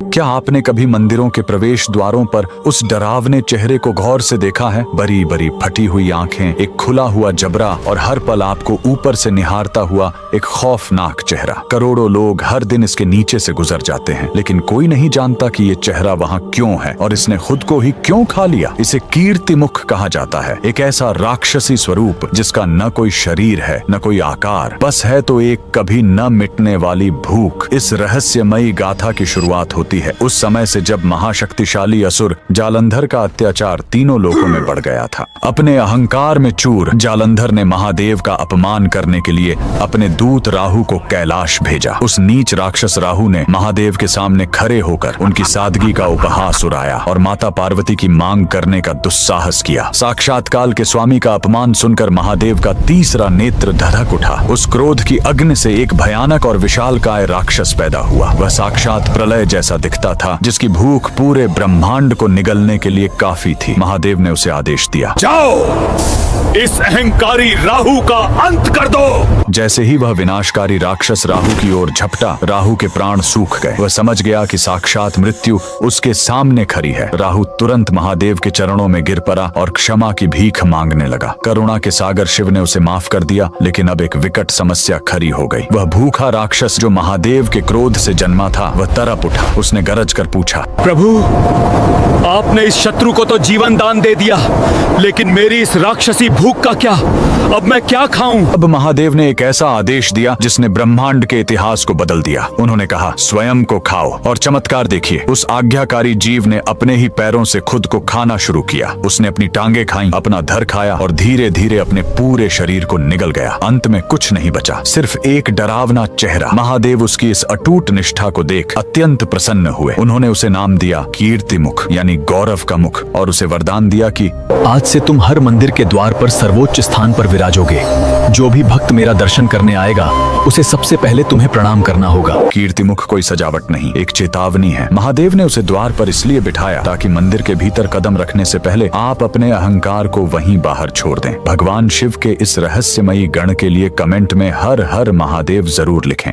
क्या आपने कभी मंदिरों के प्रवेश द्वारों पर उस डरावने चेहरे को गौर से देखा है? बड़ी बड़ी फटी हुई आंखें, एक खुला हुआ जबड़ा और हर पल आपको ऊपर से निहारता हुआ एक खौफनाक चेहरा। करोड़ों लोग हर दिन इसके नीचे से गुजर जाते हैं, लेकिन कोई नहीं जानता कि ये चेहरा वहाँ क्यों है और इसने खुद को ही क्यों खा लिया। इसे कीर्तिमुख कहा जाता है, एक ऐसा राक्षसी स्वरूप जिसका न कोई शरीर है न कोई आकार, बस है तो एक कभी न मिटने वाली भूख। इस रहस्यमयी गाथा की शुरुआत होती है उस समय से जब महाशक्तिशाली असुर जालंधर का अत्याचार तीनों लोकों में बढ़ गया था। अपने अहंकार में चूर जालंधर ने महादेव का अपमान करने के लिए अपने दूत राहु को कैलाश भेजा। उस नीच राक्षस राहु ने महादेव के सामने खड़े होकर उनकी सादगी का उपहास उड़ाया और माता पार्वती की मांग करने का दुस्साहस किया। साक्षात काल के स्वामी का अपमान सुनकर महादेव का तीसरा नेत्र धधक उठा। उस क्रोध की अग्नि से एक भयानक और विशालकाय राक्षस पैदा हुआ। वह साक्षात प्रलय जैसा दिखता था, जिसकी भूख पूरे ब्रह्मांड को निगलने के लिए काफी थी। महादेव ने उसे आदेश दिया, जाओ इस अहंकारी राहु का अंत कर दो। जैसे ही वह विनाशकारी राक्षस राहु की ओर झपटा, राहु के प्राण सूख गए। वह समझ गया कि साक्षात मृत्यु उसके सामने खड़ी है। राहु तुरंत महादेव के चरणों में गिर पड़ा और क्षमा की भीख मांगने लगा। करुणा के सागर शिव ने उसे माफ कर दिया, लेकिन अब एक विकट समस्या खड़ी हो गई। वह भूखा राक्षस जो महादेव के क्रोध से जन्मा था, वह तड़प उठा। उसने गरज कर पूछा, प्रभु, आपने इस शत्रु को तो जीवन दान दे दिया, लेकिन मेरी इस राक्षसी भूख का क्या? अब मैं क्या खाऊं? अब महादेव ने एक ऐसा आदेश दिया जिसने ब्रह्मांड के इतिहास को बदल दिया। उन्होंने कहा, स्वयं को खाओ। और चमत्कार देखिए, उस आज्ञाकारी जीव ने अपने ही पैरों से खुद को खाना शुरू किया। उसने अपनी टांगे खाई, अपना धड़ खाया और धीरे धीरे अपने पूरे शरीर को निगल गया। अंत में कुछ नहीं बचा, सिर्फ एक डरावना चेहरा। महादेव उसकी इस अटूट निष्ठा को देख अत्यंत प्रसन्न हुए। उन्होंने उसे नाम दिया कीर्तिमुख, यानी गौरव का मुख, और उसे वरदान दिया कि आज से तुम हर मंदिर के द्वार पर सर्वोच्च स्थान पर विराजोगे। जो भी भक्त मेरा दर्शन करने आएगा, उसे सबसे पहले तुम्हें प्रणाम करना होगा। कीर्तिमुख कोई सजावट नहीं, एक चेतावनी है। महादेव ने उसे द्वार पर इसलिए बिठाया ताकि मंदिर के भीतर कदम रखने से पहले आप अपने अहंकार को वहीं बाहर छोड़ दें। भगवान शिव के इस रहस्यमयी गण के लिए कमेंट में हर हर महादेव जरूर लिखें।